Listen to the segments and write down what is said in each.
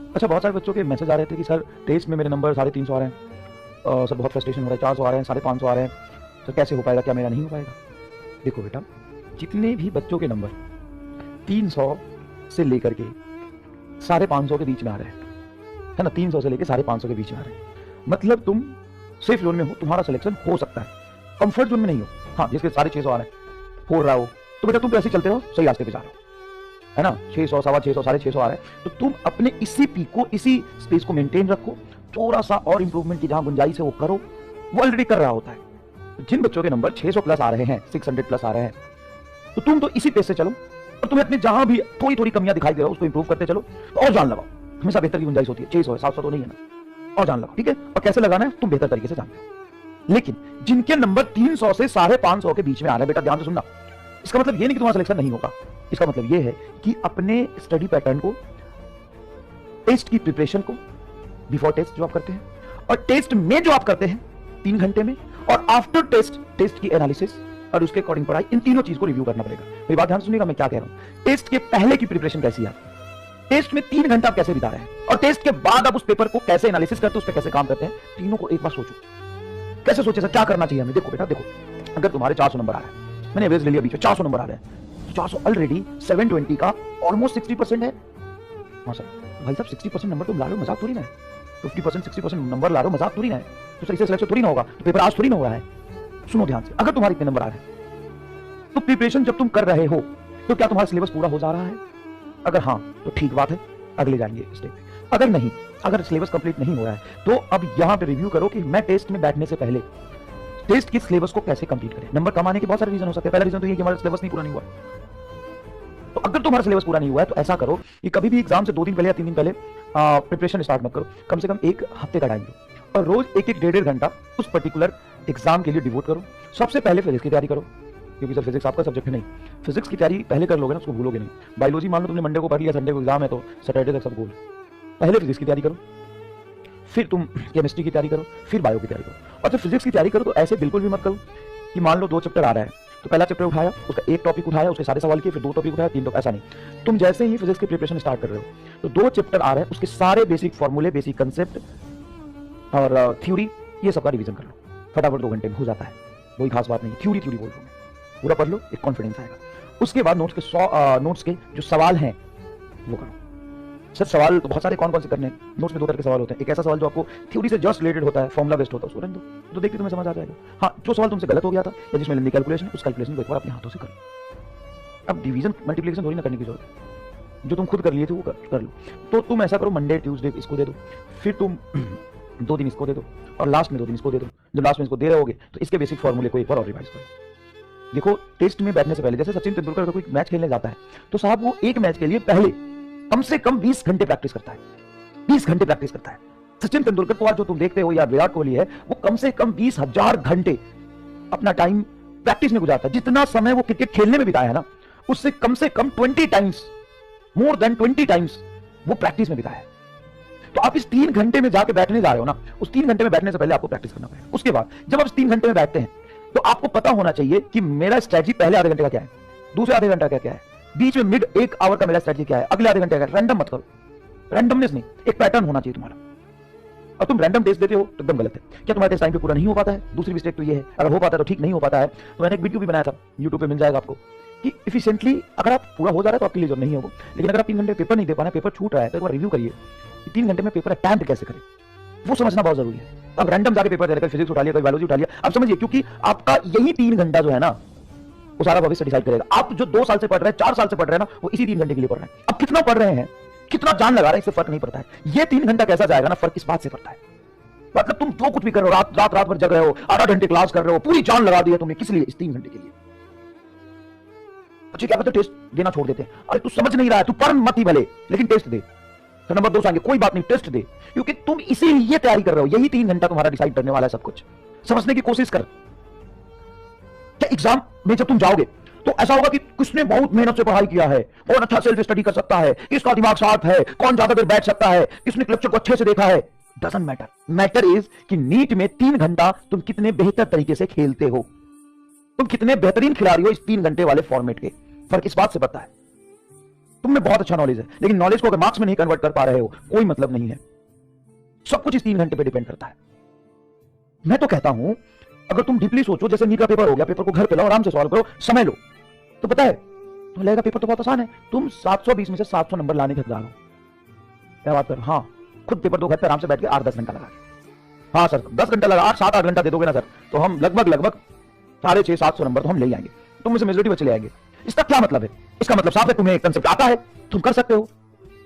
अच्छा, बहुत सारे बच्चों के मैसेज आ रहे थे कि सर टेस्ट में मेरे नंबर 350 आ रहे हैं, सर बहुत फ्रस्ट्रेशन हो रहा है, 400 आ रहे हैं, 550 आ रहे हैं, सर कैसे हो पाएगा, क्या मेरा नहीं हो पाएगा? देखो बेटा, जितने भी बच्चों के नंबर 300 से लेकर के 550 के बीच में आ रहे हैं, है ना, 300 से लेकर 550 के बीच में आ रहे हैं, मतलब तुम सेफ जोन में हो, तुम्हारा सिलेक्शन हो सकता है, कंफर्ट जोन में नहीं हो। हाँ, जिसके 650 आ रहे हैं, हो रहा हो, तो बेटा तुम तो ऐसे चलते रहो, सही रास्ते पे जा रहे हो, है ना। 600, 650, 650 आ रहे हैं, तो तुम अपने इसी पीक को, इसी स्पेस को मेंटेन रखो, थोड़ा सा और इंप्रूवमेंट की जहां गुंजाइश है वो करो, वो ऑलरेडी कर रहा होता है। तो जिन बच्चों के नंबर 600 प्लस आ रहे हैं, 600 प्लस आ रहे हैं, तो तुम तो इसी पेस से चलो, और तुम्हें अपने जहां भी थोड़ी थोड़ी कमियां दिखाई दे रहा हो उसको इंप्रूव करते चलो, तो और जान लगाओ, हमेशा बेहतर की गुंजाइश होती है। 600 है, 700 तो नहीं है ना, और जान लगाओ, ठीक है। और कैसे लगाना है तुम बेहतर तरीके से जानते हो। लेकिन जिनके नंबर 300 से 550 के बीच में आ रहे हैं, बेटा ध्यान से सुनना, इसका मतलब ये नहीं कि तुम्हारा सिलेक्शन नहीं होगा, इसका मतलब ये है कि अपने स्टडी पैटर्न को, टेस्ट की प्रिपरेशन को, बिफोर टेस्ट जो आप करते हैं और टेस्ट में जो आप करते हैं 3 घंटे में, और आफ्टर टेस्ट, टेस्ट की एनालिसिस और उसके अकॉर्डिंग पढ़ाई, इन तीनों चीज को रिव्यू करना पड़ेगा। मेरी बात ध्यान सुनिएगा, मैं क्या कह रहा हूं। टेस्ट के पहले की प्रिपरेशन कैसी है, टेस्ट में 3 घंटा आप कैसे बिता रहे हैं, और टेस्ट के बाद आप उस पेपर को कैसे एनालिसिस करते हैं, उस पर कैसे काम करते हैं, तीनों को एक बार सोचो। कैसे सोचे सर, क्या करना चाहिए हमें? देखो बेटा, देखो, अगर तुम्हारे 400 नंबर आ रहे हैं, मैंने एवरेज ले लिया बीच में, 400 नंबर आ रहे हैं, 400 ऑलरेडी 720 का ऑलमोस्ट 60% है। हाँ सर, भाई साहब 60% नंबर तुम ला रहे हो, मजाक थोड़ी ना है। 50%, 60% नंबर ला रहे हो, मजाक थोड़ी ना है। तो सर इससे सिलेक्शन थोड़ी ना होगा, तो पेपर आज थोड़ी ना हो रहा है। सुनो ध्यान से, अगर तुम्हारे इतने नंबर आ रहे हैं, तो प्रिपरेशन जब तुम कर रहे हो, तो क्या तुम्हारा सिलेबस पूरा हो जा रहा है? अगर हाँ, तो ठीक बात है, अगले जाएंगे स्टेप पे। अगर नहीं, अगर सिलेबस कंप्लीट नहीं हो रहा है, तो अब यहां पे रिव्यू करो कि मैं टेस्ट में बैठने से पहले टेस्ट की सिलेबस को कैसे कंप्लीट करें। नंबर कम आने के बहुत सारे रीजन हो सकते हैं। पहला रीजन तो ये कि हमारा सिलेबस नहीं पूरा नहीं हुआ। तो अगर तुम्हारा सिलेबस पूरा नहीं हुआ है, तो ऐसा करो कि कभी भी एग्जाम से 2 दिन पहले या 3 दिन पहले प्रिपरेशन स्टार्ट मत करो। कम से कम 1 हफ्ते का टाइम दो, और रोज 1-1, 1.5 घंटा उस पर्टिकुलर एग्जाम के लिए डिवोट करो। सबसे पहले फिजिक्स की तैयारी करो, क्योंकि सर फिजिक्स आपका सब्जेक्ट है नहीं। फिजिक्स की तैयारी पहले कर लोगे ना, उसको भूलोगे नहीं। बायोलॉजी मान लो तुमने मंडे को पढ़ लिया, संडे को एग्जाम है, तो सैटरडे तक सब भूल। पहले फिजिक्स की तैयारी करो, फिर तुम केमिस्ट्री की तैयारी करो, फिर बायो की तैयारी करो। और जब फिजिक्स की तैयारी करो तो ऐसे बिल्कुल भी मत करो कि मान लो 2 चैप्टर आ रहा है, तो पहला चैप्टर उठाया, उसका 1 टॉपिक उठाया, उसके सारे सवाल किए, फिर 2 टॉपिक उठाया, 3 टॉपिक, ऐसा नहीं। तुम जैसे ही फिजिक्स की प्रिपरेशन स्टार्ट कर रहे हो, तो 2 चैप्टर आ रहे हैं, उसके सारे बेसिक फॉर्मूले, बेसिक कंसेप्ट और थ्योरी, ये सबका रिवीजन कर लो। फटाफट 2 घंटे में हो जाता है, कोई खास बात नहीं। थ्योरी बोल रहा हूं मैं, पूरा पढ़ लो, एक कॉन्फिडेंस आएगा। उसके बाद नोट्स के जो सवाल हैं वो करो। सर सवाल तो बहुत सारे कौन कौन से करने हैं? नोट्स में 2 तरह के सवाल होते हैं। एक ऐसा सवाल जो आपको थ्योरी से जस्ट रिलेटेड होता है, फॉर्मुला बेस्ड होता है, उसको रहने दो, तो देखते तुम्हें समझ आ जाएगा। हाँ, जो सवाल तुमसे गलत हो गया था या जिसमें लंबी कैलकुलेशन, उस कैलकुलेशन को एक बार अपने हाथों से कर लो। अब डिवीजन मल्टीप्लिकेशन थोड़ी ना करने की जरूरत है, जो तुम खुद कर लिए थे वो कर लो। तो तुम ऐसा करो, मंडे ट्यूसडे इसको दे दो, फिर तुम 2 दिन इसको दे दो, और लास्ट में 2 दिन इसको दे दो। जब लास्ट में इसको दे रहोगे तो इसके बेसिक फॉर्मूले को एक बार और रिवाइज करो। देखो, टेस्ट में बैठने से पहले, जैसे सचिन तेंदुलकर अगर कोई मैच खेलने जाता है, तो साहब वो एक मैच के लिए पहले कम से कम 20 घंटे प्रैक्टिस करता है। 20 घंटे प्रैक्टिस करता है। सचिन तेंदुलकर को आज जो तुम देखते हो, या विराट कोहली है, वो कम से कम 20,000 घंटे अपना टाइम प्रैक्टिस में गुजारता है। जितना समय वो क्रिकेट खेलने में बिताया है ना, उससे कम से कम 20 टाइम्स, मोर देन 20 टाइम्स वो प्रैक्टिस में बिताया है। तो आप इस 3 घंटे में जाके बैठने जा रहे हो ना, उस 3 घंटे में बैठने से पहले आपको प्रैक्टिस करना पड़ेगा। उसके बाद जब आप इस 3 घंटे में बैठते हैं, तो आपको पता होना चाहिए कि मेरा स्ट्रेटजी पहले आधे घंटे का क्या है, दूसरे आधे घंटे का क्या है, बीच में मिड 1 आवर का मेरा स्ट्रेटजी क्या है, अगले आधे घंटे का। रैंडम मत करो, रैंडमनेस नहीं, एक पैटर्न होना चाहिए तुम्हारा। और तुम रैंडम टेस्ट देते हो तो एकदम गलत है। क्या तुम्हारे टेस्ट टाइम पे पूरा नहीं हो पाता है? दूसरी मिस्टेक तो ये है, अगर हो पाता है तो ठीक, नहीं हो पाता है तो मैंने एक वीडियो भी बनाया था, यूट्यूब पे मिल जाएगा आपको, कि इफिशिएंटली अगर आप पूरा हो जा रहा है तो आपके लिए जो नहीं होगा। लेकिन अगर आप 3 घंटे पेपर नहीं दे पा रहे, पेपर छूट रहा है, तो एक बार रिव्यू करिए कि 3 घंटे में पेपर अटेम्प्ट कैसे करें, वो समझना बहुत जरूरी है। अब रैंडम जाके पेपर दे रहे, फिजिक्स उठा लिया, कोई बायोलॉजी उठा लिया, अब समझिए, क्योंकि आपका यही 3 घंटा जो है ना, वो सारा भविष्य डिसाइड करेगा। आप जो 2 साल से पढ़ रहे हैं, 4 साल से पढ़ रहे हैं ना, वो इसी 3 घंटे के लिए पढ़ रहे हैं। अब कितना पढ़ रहे हैं, कितना जान लगा रहे हैं, इससे फर्क नहीं पड़ता है। ये 3 घंटा कैसा जाएगा ना, फर्क इस बात से पड़ता है। मतलब तुम जो कुछ भी कर रहे हो, रात भर जग रहे हो, 8 घंटे क्लास कर रहे हो, पूरी जान लगा दी है तुमने, किस लिए? इस 3 घंटे के लिए। अच्छा, क्या करते, टेस्ट देना छोड़ देते हैं। अरे तू समझ नहीं रहा है, तू पढ़ मत ही भले, लेकिन टेस्ट दे। तो नंबर 2 आएंगे, कोई बात नहीं, टेस्ट दे, क्योंकि तुम इसीलिए तैयारी कर रहे हो। यही 3 घंटा तुम्हारा डिसाइड करने वाला है सब कुछ। समझने की कोशिश कर। क्या एग्जाम में जब तुम जाओगे तो ऐसा होगा कि किसने बहुत मेहनत से पढ़ाई किया है, कौन अच्छा सेल्फ स्टडी कर सकता है, किसका दिमाग शार्प है, कौन ज्यादा देर बैठ सकता है, किसने लेक्चर को अच्छे से देखा है, डजंट मैटर। मैटर इज कि नीट में 3 घंटा तुम कितने बेहतर तरीके से खेलते हो, तुम कितने बेहतरीन खिलाड़ी हो इस 3 घंटे वाले फॉर्मेट के। फर्क इस बात से पड़ता है। तुम में बहुत अच्छा नॉलेज है, लेकिन नॉलेज को अगर मार्क्स में नहीं कन्वर्ट कर पा रहे हो, कोई मतलब नहीं है। सब कुछ इस 3 घंटे पे डिपेंड करता है। मैं तो कहता हूं, अगर तुम डीपली सोचो, जैसे नीट का पेपर हो गया, पेपर को घर पे लाओ, आराम से सॉल्व करो, समय लो, तो पता है तो लगेगा पेपर तो बहुत आसान है। तुम 720 में से 700 नंबर लाने के हकदार हो। क्या बात कर, हाँ, खुद पेपर दो घर पे आराम से बैठ के 8-10 घंटा लगा के। हाँ सर, 10 घंटा लगा, 8-7-8 घंटा दे दोगे ना सर, तो हम लगभग 650-700 नंबर तो हम ले आएंगे, तुम में से मेजोरिटी बच्चे ले आएंगे। इसका क्या मतलब है? इसका मतलब साफ है, तुम्हें एक कंसेप्ट आता है, तुम कर सकते हो,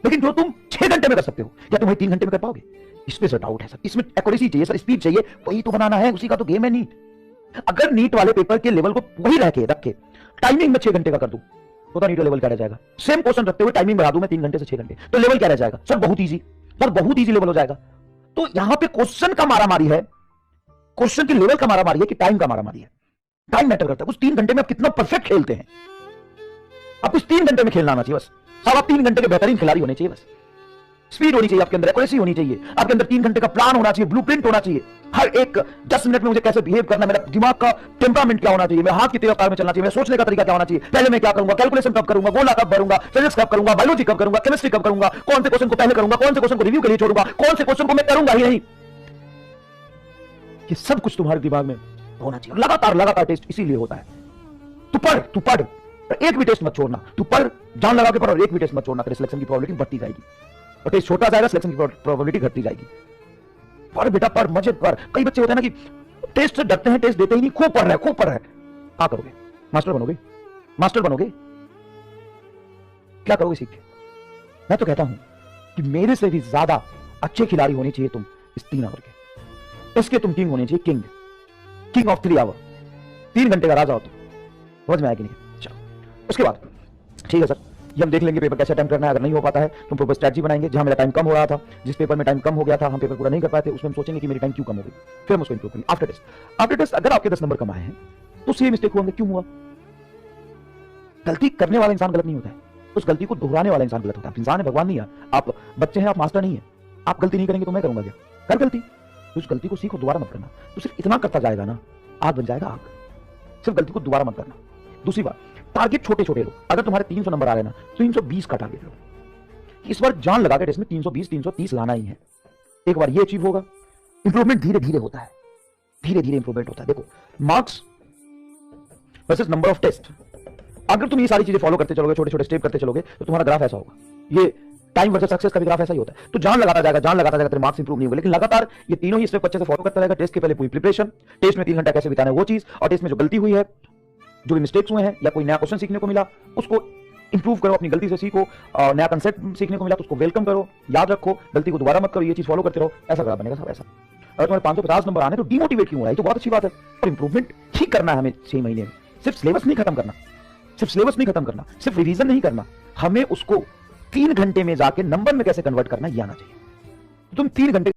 लेकिन जो तुम 6 घंटे में कर सकते हो, क्या तुम्हें 3 घंटे में कर पाओगे? इसमें सर डाउट है सर, इसमें एक्यूरेसी चाहिए सर, स्पीड चाहिए, वही तो बनाना है, उसी का तो गेम है नीट। अगर नीट वाले पेपर के लेवल को वही रखे टाइमिंग में 6 घंटे का कर दूं, तो नीट लेवल क्या रह जाएगा? सेम क्वेश्चन रखते हुए टाइमिंग बढ़ा दूं मैं 3 घंटे से 6 घंटे, तो लेवल क्या रह जाएगा? सर बहुत ईजी, सर बहुत ईजी लेवल हो जाएगा। तो यहां पे क्वेश्चन का मारामारी है, क्वेश्चन की लेवल का मारामारी है कि टाइम का मारामारी है। टाइम मैटर करता है, उस 3 घंटे में आप कितना परफेक्ट खेलते हैं। आपको इस 3 घंटे में खेलना आना चाहिए बस, साहब आप 3 घंटे के बेहतरीन खिलाड़ी होने चाहिए बस। स्पीड होनी चाहिए आपके अंदर, एक्यूरेसी होनी चाहिए आपके अंदर, 3 घंटे का प्लान होना चाहिए, ब्लूप्रिंट होना चाहिए। हर एक 10 मिनट में मुझे कैसे बिहेव करना, मेरा दिमाग का टेम्परामेंट क्या होना चाहिए, मेरे हाथ की तेज रफ्तार में चलना चाहिए, मेरे सोचने का तरीका क्या होना चाहिए, पहले मैं क्या करूंगा, कैलकुलेशन कब करूंगा, गोला कब भरूंगा, फिजिक्स कब करूंगा, बायोलॉजी कब करूंगा, केमिस्ट्री कब करूंगा, कौन से क्वेश्चन को पहले करूंगा, कौन से क्वेश्चन को रिव्यू के लिए छोड़ूंगा, कौन से क्वेश्चन को मैं करूंगा ही नहीं। ये सब कुछ तुम्हारे दिमाग में होना चाहिए। लगातार टेस्ट इसीलिए होता है। तू पढ़, एक भी टेस्ट मत छोड़ना, तू पढ़, जान लगा के पढ़, और एक भी टेस्ट मत छोड़ना, तेरे सिलेक्शन की प्रोबेबिलिटी बढ़ती जाएगी, और टेस्ट छोटा जाएगा, सिलेक्शन की प्रोबेबिलिटी घटती जाएगी। पढ़ बेटा पढ़, मजे पढ़। कई बच्चे होते हैं ना कि टेस्ट से डरते हैं, टेस्ट देते ही नहीं, खूब पढ़ रहे हैं। क्या करोगे? मास्टर बनोगे? क्या करोगे सीख के? मैं तो कहता हूं कि मेरे से भी ज्यादा अच्छे खिलाड़ी होने चाहिए तुम इस 3 आवर के, इसके तुम किंग होने चाहिए, किंग ऑफ 3 आवर, 3 घंटे का राजा हो तुम। समझ में आया कि नहीं? चलो उसके बाद ठीक है सर, ये हम देख लेंगे पेपर कैसे अटेम्प्ट करना है। अगर नहीं हो पाता है तो हम प्रॉपर स्ट्रेटजी बनाएंगे। जहां मेरा टाइम कम हो रहा था, जिस पेपर में टाइम कम हो गया था, हम पेपर पूरा नहीं कर पाए थे, उसमें हम सोचेंगे कि मेरी टाइम क्यों कम हो गई, फिर हम उसको इंप्रूव करेंगे। आफ्टर टेस्ट अगर आपके 10 नंबर कम आए हैं तो सेम मिस्टेक होंगे, क्यों हुआ? गलती करने वाला इंसान गलत नहीं होता है, उस गलती को दोहराने वाला इंसान गलत होता है। इंसान है, भगवान नहीं है, आप बच्चे हैं, आप मास्टर नहीं है। आप गलती नहीं करेंगे तो मैं करूंगा क्या? कर गलती, उस गलती को सीखो, दोबारा मत करना। तो सिर्फ इतना करता जाएगा ना, आग बन जाएगा आग। सिर्फ गलती को दोबारा मत करना। दूसरी बात, टारगेट छोटे लो। अगर तुम्हारे 300 नंबर आ रहे ना, तो 320 का टारगेट लो। इस बार जान लगा के टेस्ट में 320-330 लाना ही है। एक बार ये अचीव होगा, इंप्रूवमेंट धीरे धीरे होता है, धीरे इंप्रूवमेंट होता है। देखो, marks versus number of test, अगर तुम ये सारी चीजें फॉलो करते चलोगे, छोटे स्टेप करते चलोगे, तो तुम्हारा ग्राफ ऐसा होगा। ये टाइम वर्सेस सक्सेस का भी ग्राफ ऐसा ही होता है। तो जान लगाता जाएगा, तेरे मार्क्स इंप्रूव नहीं होंगे, लेकिन लगातार ये तीनों ही स्टेप अच्छे से फॉलो करता रहेगा। टेस्ट के पहले पूरी प्रिपरेशन, टेस्ट में 3 घंटा कैसे बिताना है वो चीज, और टेस्ट में जो गलती हुई है, जो भी मिस्टेक्स हुए हैं, या कोई नया क्वेश्चन सीखने को मिला, उसको इंप्रूव करो, अपनी गलती से सीखो। नया कंसेप्ट सीखने को मिला तो उसको वेलकम करो, याद रखो, गलती को दोबारा मत करो, ये चीज फॉलो करते रहो, ऐसा ग्राफ बनेगा सब ऐसा। अगर तुम्हारे 550 नंबर आने तो डिमोटिवेट क्यों हो रहा है? तो बहुत अच्छी बात है, और इंप्रूवमेंट ठीक करना है हमें 6 महीने में। सिर्फ सिलेबस नहीं खत्म करना, सिर्फ रिवीजन नहीं करना, हमें उसको 3 घंटे में जाके नंबर में कैसे कन्वर्ट करना, ये आना चाहिए। तुम 3 घंटे